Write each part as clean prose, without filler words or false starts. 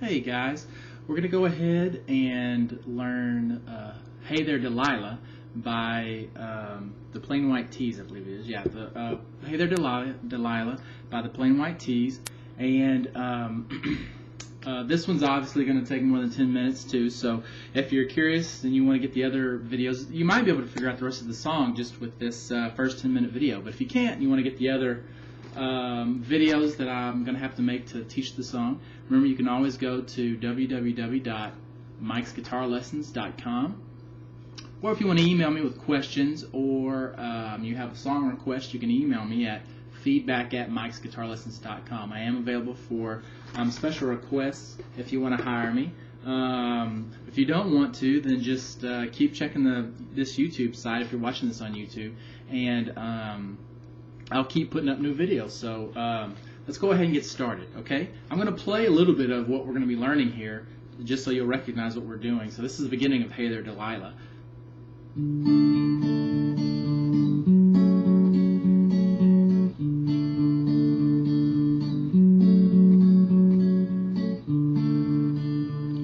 Hey guys, we're going to go ahead and learn Hey There Delilah by the Plain White Tees, I believe it is. Yeah, Hey There Delilah by the Plain White Tees. And this one's obviously going to take more than 10 minutes too, so if you're curious and you want to get the other videos, you might be able to figure out the rest of the song just with this first 10-minute video. But if you can't and you want to get the other videos that I'm going to have to make to teach the song, remember you can always go to www.mikesguitarlessons.com, or if you want to email me with questions or you have a song request, you can email me at feedback@mikesguitarlessons.com. I am available for special requests if you want to hire me. If you don't want to, then just keep checking this YouTube site if you're watching this on YouTube, and I'll keep putting up new videos. So let's go ahead and get started, okay? I'm going to play a little bit of what we're going to be learning here, just so you'll recognize what we're doing. So this is the beginning of Hey There Delilah.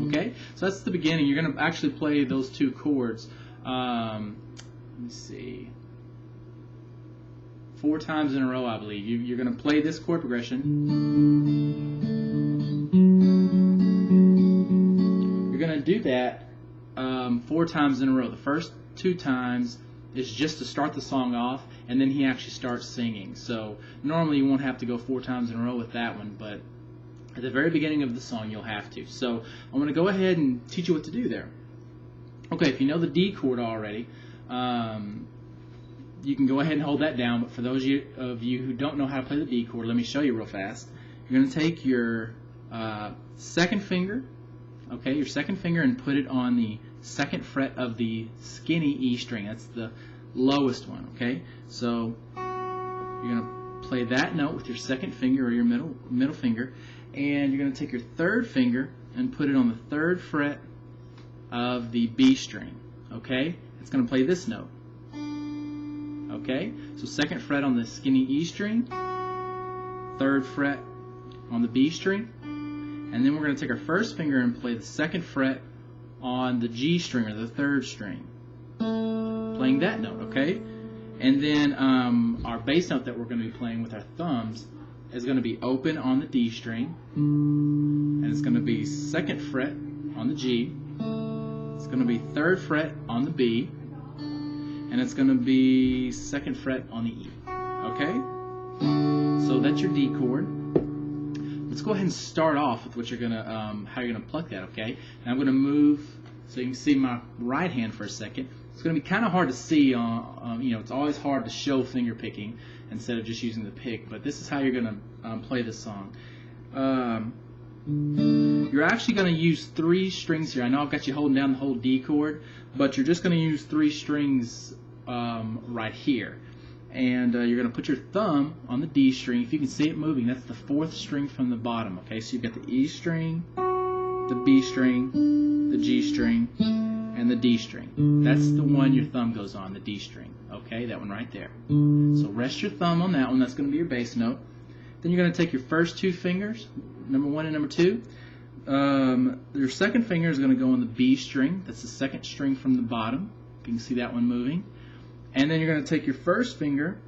Okay, so that's the beginning. You're going to actually play those two chords. Let me see. 4 times in a row, I believe. You're going to play this chord progression. You're going to do that 4 times in a row. The first 2 times is just to start the song off, and then he actually starts singing. So normally you won't have to go 4 times in a row with that one, but at the very beginning of the song you'll have to. So I'm going to go ahead and teach you what to do there. Okay, if you know the D chord already, you can go ahead and hold that down, but for those of you who don't know how to play the D chord, let me show you real fast. You're going to take your second finger, okay, and put it on the 2nd fret of the skinny E string. That's the lowest one, okay? So you're going to play that note with your 2nd finger or your middle finger, and you're going to take your 3rd finger and put it on the 3rd fret of the B string, okay? It's going to play this note. Okay, so 2nd fret on the skinny E string, 3rd fret on the B string, and then we're going to take our 1st finger and play the 2nd fret on the G string or the 3rd string, playing that note, okay? And then our bass note that we're going to be playing with our thumbs is going to be open on the D string, and it's going to be 2nd fret on the G, it's going to be 3rd fret on the B, and it's going to be 2nd fret on the E. Okay? So that's your D chord. Let's go ahead and start off with what you're going to, how you're going to pluck that. Okay? And I'm going to move so you can see my right hand for a second. It's going to be kind of hard to see. You know, it's always hard to show finger picking instead of just using the pick. But this is how you're going to play this song. You're actually going to use 3 strings here. I know I've got you holding down the whole D chord, but you're just going to use 3 strings right here. And you're going to put your thumb on the D string. If you can see it moving, that's the 4th string from the bottom. Okay, so you've got the E string, the B string, the G string, and the D string. That's the one your thumb goes on, the D string. Okay, that one right there. So rest your thumb on that one. That's going to be your bass note. Then you're going to take your first 2 fingers, number 1 and number 2. Your 2nd finger is going to go on the B string. That's the 2nd string from the bottom. You can see that one moving. And then you're going to take your 1st finger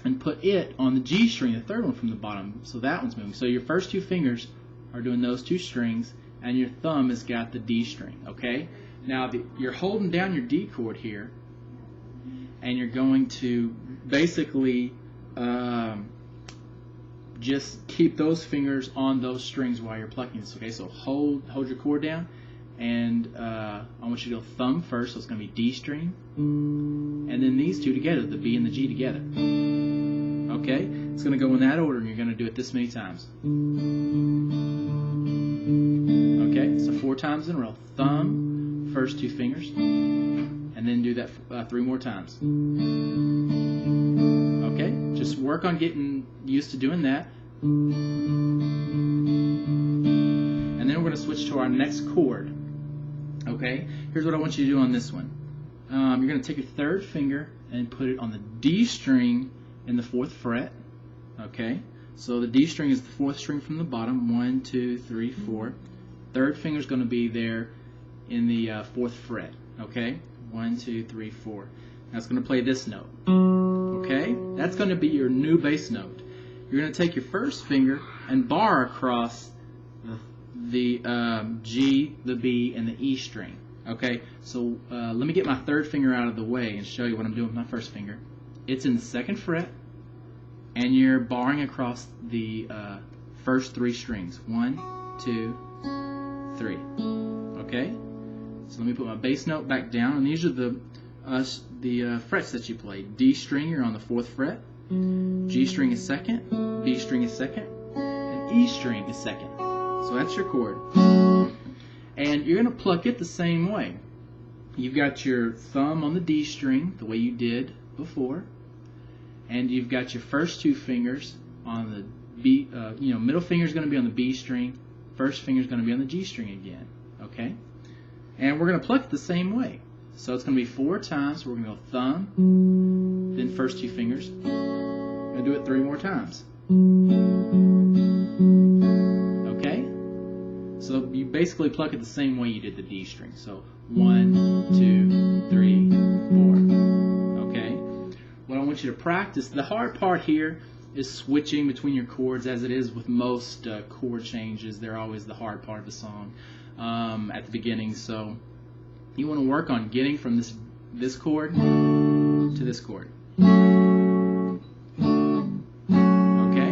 and put it on the G string, the 3rd one from the bottom. So that one's moving. So your first 2 fingers are doing those 2 strings, and your thumb has got the D string. Okay? Now you're holding down your D chord here, and you're going to basically just keep those fingers on those strings while you're plucking this. Okay, so hold your chord down, and I want you to go thumb first, so it's going to be D string, and then these 2 together, the B and the G together. Okay, it's going to go in that order, and you're going to do it this many times. Okay, so 4 times in a row. Thumb, first 2 fingers, and then do that 3 more times. Okay, just work on getting used to doing that. And then we're going to switch to our next chord. Okay, here's what I want you to do on this one. You're going to take your 3rd finger and put it on the D string in the 4th fret. Okay, so the D string is the 4th string from the bottom. 1, 2, 3, 4. third finger is going to be there in the 4th fret. Okay, 1, 2, 3, 4. That's going to play this note. Okay, that's going to be your new bass note. You're going to take your first finger and bar across the G, the B, and the E string. Okay, so let me get my third finger out of the way and show you what I'm doing with my first finger. It's in the 2nd fret, and you're barring across the first 3 strings. 1, 2, 3. Okay, so let me put my bass note back down, and these are the frets that you play. D string, you're on the 4th fret. G string is 2nd, B string is 2nd, and E string is 2nd. So that's your chord. And you're going to pluck it the same way. You've got your thumb on the D string, the way you did before, and you've got your first 2 fingers on the B. Middle finger is going to be on the B string. First finger is going to be on the G string again. Okay, and we're going to pluck it the same way. So it's going to be 4 times. We're going to go thumb, then first 2 fingers. We're going to do it 3 more times. Okay? So you basically pluck it the same way you did the D string. So 1, 2, 3, 4. Okay? What I want you to practice, the hard part here is switching between your chords, as it is with most chord changes. They're always the hard part of the song at the beginning. So you want to work on getting from this chord to this chord. Okay?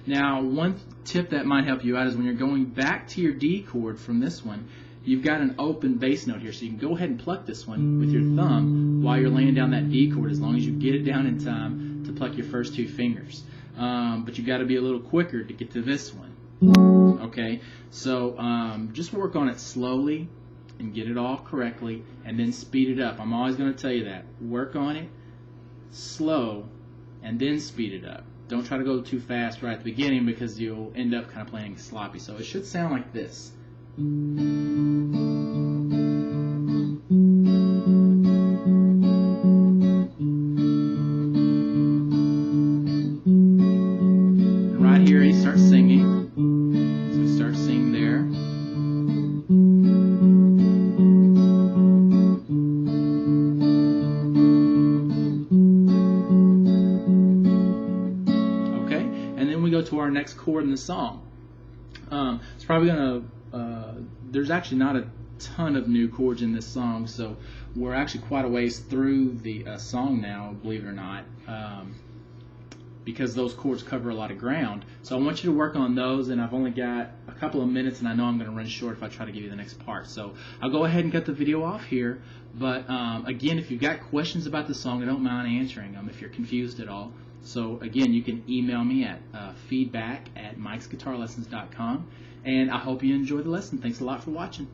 Now, one tip that might help you out is when you're going back to your D chord from this one, you've got an open bass note here, so you can go ahead and pluck this one with your thumb while you're laying down that D chord, as long as you get it down in time to pluck your first 2 fingers. But you've got to be a little quicker to get to this one. Okay? So just work on it slowly and get it all correctly, and then speed it up. I'm always going to tell you that. Work on it slow and then speed it up. Don't try to go too fast right at the beginning, because you'll end up kind of playing sloppy. So it should sound like this. And right here he starts singing. So he starts singing there. To our next chord in the song. It's probably gonna there's actually not a ton of new chords in this song, so we're actually quite a ways through the song now, believe it or not, because those chords cover a lot of ground. So I want you to work on those, and I've only got a couple of minutes, and I know I'm going to run short if I try to give you the next part. So I'll go ahead and cut the video off here, but again, if you've got questions about the song, I don't mind answering them if you're confused at all. So again, you can email me at feedback@mikesguitarlessons.com, and I hope you enjoy the lesson. Thanks a lot for watching.